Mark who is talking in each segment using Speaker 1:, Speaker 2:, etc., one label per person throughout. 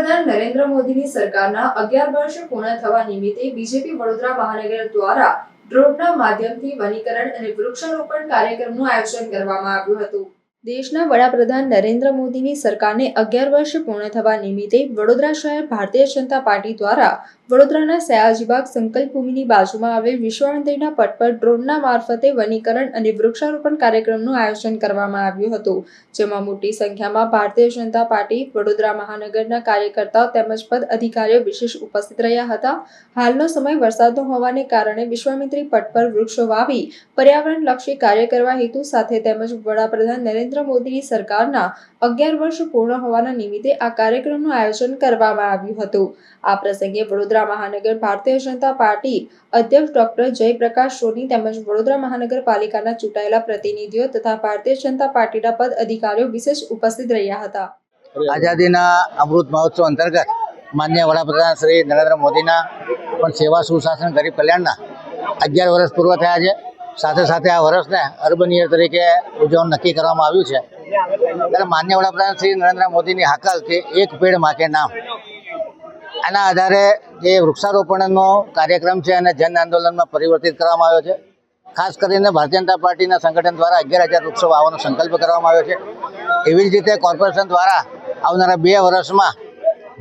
Speaker 1: વડાપ્રધાન નરેન્દ્ર મોદીની સરકારના 11 વર્ષ પૂર્ણ થવા નિમિત્તે બીજેપી વડોદરા મહાનગર દ્વારા ડ્રોનના માધ્યમથી વનીકરણ અને વૃક્ષારોપણ કાર્યક્રમનું આયોજન કરવામાં આવ્યું હતું। દેશના વડાપ્રધાન નરેન્દ્ર મોદીની સરકારને 11 વર્ષ પૂર્ણ થવા નિમિત્તે વડોદરા શહેર ભારતીય જનતા પાર્ટી દ્વારા વડોદરાના સયાજીબાગ સંકલ્પ ભૂમિની બાજુમાં આવેલ વિશ્વામિત્રીના પટ પર ડ્રોનના મારફતે વનીકરણ અને વૃક્ષારોપણ કાર્યક્રમનું આયોજન કરવામાં આવ્યું હતું, જેમાં મોટી સંખ્યામાં ભારતીય જનતા પાર્ટી વડોદરા મહાનગરના કાર્યકર્તાઓ તેમજ પદ અધિકારીઓ વિશેષ ઉપસ્થિત રહ્યા હતા। હાલનો સમય વરસાદનો હોવાને કારણે વિશ્વામિત્રી પટ પર વૃક્ષો વાવી પર્યાવરણલક્ષી કાર્ય કરવા હેતુ સાથે તેમજ વડાપ્રધાન નરેન્દ્ર મોદીની સરકારના 11 વર્ષ પૂર્ણ હોવાના નિમિત્તે આ કાર્યક્રમનું આયોજન કરવામાં આવ્યું હતું। આ પ્રસંગે વડોદરા મહાનગર ભારતીય જનતા પાર્ટી અધ્યક્ષ ડોક્ટર જયપ્રકાશ સોની તેમજ વડોદરા મહાનગરપાલિકાના ચૂંટાયેલા પ્રતિનિધિઓ તથા ભારતીય જનતા પાર્ટીના પદ અધિકારીઓ વિશેષ ઉપસ્થિત રહ્યા હતા।
Speaker 2: આઝાદીના અમૃત મહોત્સવ અંતર્ગત માનનીય વડાપ્રધાન શ્રી નરેન્દ્ર મોદીના પણ સેવા સુશાસન ગરીબ કલ્યાણના 11 વર્ષ પૂર્વ થયા છે। સાથે સાથે આ વર્ષને અર્બન યર તરીકે ઉજવવાનું નક્કી કરવામાં આવ્યું છે। ત્યારે માનનીય વડાપ્રધાન શ્રી નરેન્દ્ર મોદીની હાકલ કે એક પેડ માં કે નામ, આના આધારે જે વૃક્ષારોપણનો કાર્યક્રમ છે અને જન આંદોલનમાં પરિવર્તિત કરવામાં આવ્યો છે। ખાસ કરીને ભારતીય જનતા પાર્ટીના સંગઠન દ્વારા 11,000 વૃક્ષો વાવવાનો સંકલ્પ કરવામાં આવ્યો છે। એવી જ રીતે કોર્પોરેશન દ્વારા આવનારા 2 વર્ષમાં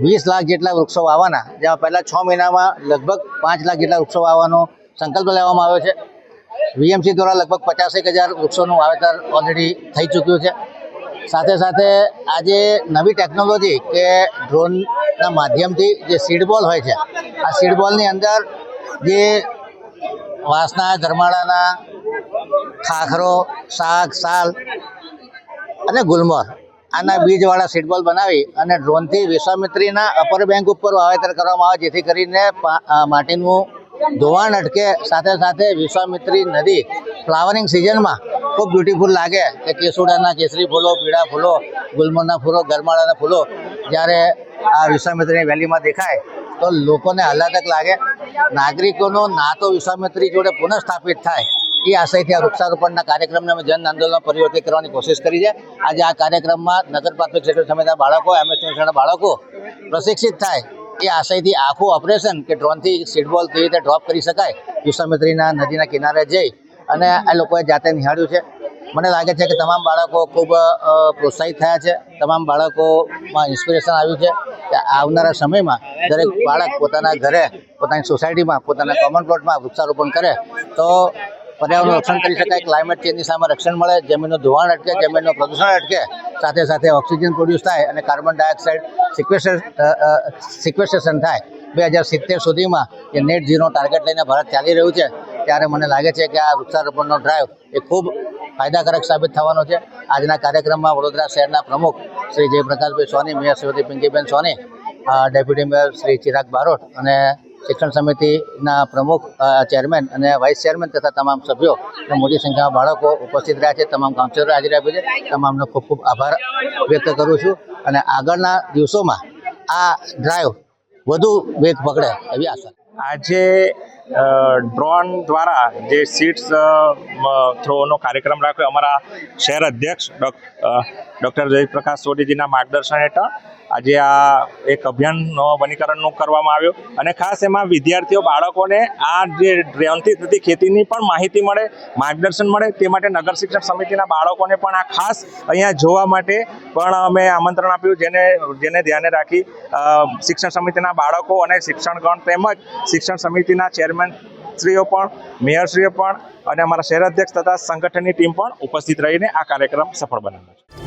Speaker 2: 20 લાખ જેટલા વૃક્ષો વાવવાના, જેમાં પહેલા 6 મહિનામાં લગભગ 5 લાખ જેટલા વૃક્ષો વાવવાનો સંકલ્પ લેવામાં આવ્યો છે। વીએમસી દ્વારા લગભગ 51,000 વૃક્ષોનું વાવેતર ઓલરેડી થઈ ચૂક્યું છે। સાથે સાથે આજે નવી ટેકનોલોજી કે ડ્રોનના માધ્યમથી જે સીડ બોલ હોય છે, આ સીડ બોલની અંદર જે વાંસના, ગરમાળાના, ખાખરો, શાક, સાલ અને ગુલમોર આના બીજવાળા સીડ બોલ બનાવી અને ડ્રોનથી વિશ્વામિત્રીના અપર બેંક ઉપર વાવેતર કરવામાં આવે, જેથી કરીને માટીનું ધોવાણ અટકે। સાથે સાથે વિશ્વામિત્રી નદી ફ્લાવરિંગ સિઝનમાં ખૂબ બ્યુટીફુલ લાગે કે કેસુડાના કેસરી ફૂલો, પીળા ફૂલો, ગુલમોરના ફૂલો, ગરમાળાના ફૂલો જ્યારે આ વિશ્વામિત્રીની વેલીમાં દેખાય તો લોકોને આહલાદક લાગે। નાગરિકોનો નાતો વિશ્વામિત્રી જોડે પુનઃસ્થાપિત થાય એ આશયથી આ વૃક્ષારોપણના કાર્યક્રમને અમે જન આંદોલનમાં પરિવર્તિત કરવાની કોશિશ કરી છે। આજે આ કાર્યક્રમમાં નગર પ્રાથમિક શિક્ષણ સમિતિના બાળકો, એમએસના બાળકો પ્રશિક્ષિત થાય એ આશયથી આખું ઓપરેશન કે ડ્રોનથી સીડબોલ કેવી રીતે ડ્રોપ કરી શકાય વિશ્વામિત્રીના નદીના કિનારે જઈ અને આ લોકોએ જાતે નિહાળ્યું છે। મને લાગે છે કે તમામ બાળકો ખૂબ પ્રોત્સાહિત થયા છે। તમામ બાળકોમાં ઇન્સ્પિરેશન આવ્યું છે કે આવનારા સમયમાં દરેક બાળક પોતાના ઘરે, પોતાની સોસાયટીમાં, પોતાના કોમન પ્લોટમાં વૃક્ષારોપણ કરે તો પર્યાવરણનું રક્ષણ કરી શકાય, ક્લાઇમેટ ચેન્જની સામે રક્ષણ મળે, જમીનનું ધોવાણ અટકે, જમીનનું પ્રદૂષણ અટકે, સાથે સાથે ઓક્સિજન પ્રોડ્યુસ થાય અને કાર્બન ડાયોક્સાઇડ સિક્વેસ્ટ્રેશન થાય। 2070 સુધીમાં જે નેટ ઝીરો ટાર્ગેટ લઈને ભારત ચાલી રહ્યું છે, ત્યારે મને લાગે છે કે આ વૃક્ષારોપણનો ડ્રાઈવ એ ખૂબ ફાયદાકારક સાબિત થવાનો છે। આજના કાર્યક્રમમાં વડોદરા શહેરના પ્રમુખ શ્રી જયપ્રકાશભાઈ સોની, મેયર શ્રીમતી પિંકીબેન સોની, ડેપ્યુટી મેયર શ્રી ચિરાગ બારોટ અને શિક્ષણ સમિતિના પ્રમુખ, ચેરમેન અને વાઇસ ચેરમેન તથા તમામ સભ્યો અને મોટી સંખ્યામાં બાળકો ઉપસ્થિત રહ્યા છે। તમામ કાઉન્સિલરો હાજરી આપી છે। તમામનો ખૂબ ખૂબ આભાર વ્યક્ત કરું છું અને આગળના દિવસોમાં આ ડ્રાઈવ વધુ વેગ પકડે એવી આશા।
Speaker 3: આજે ડ્રોન દ્વારા જે સીડ્સ થ્રોનો કાર્યક્રમ રાખ્યો અમારા શહેર અધ્યક્ષ ડૉક્ટર જયપ્રકાશ સોનીજીના માર્ગદર્શન હેઠળ આજે આ એક અભિયાન વનીકરણનું કરવામાં આવ્યું અને ખાસ એમાં વિદ્યાર્થીઓ, બાળકોને આ જે ડ્રોનથી થતી ખેતીની પણ માહિતી મળે, માર્ગદર્શન મળે, તે માટે નગર શિક્ષણ સમિતિના બાળકોને પણ આ ખાસ અહીંયા જોવા માટે પણ અમે આમંત્રણ આપ્યું, જેને ધ્યાને રાખી શિક્ષણ સમિતિના બાળકો અને શિક્ષણગણ તેમજ શિક્ષણ સમિતિના ચેરમેનશ્રીઓ પણ, મેયરશ્રીઓ પણ અને અમારા શહેર અધ્યક્ષ તથા સંગઠનની ટીમ પણ ઉપસ્થિત રહીને આ કાર્યક્રમ સફળ બનાવ્યો છે।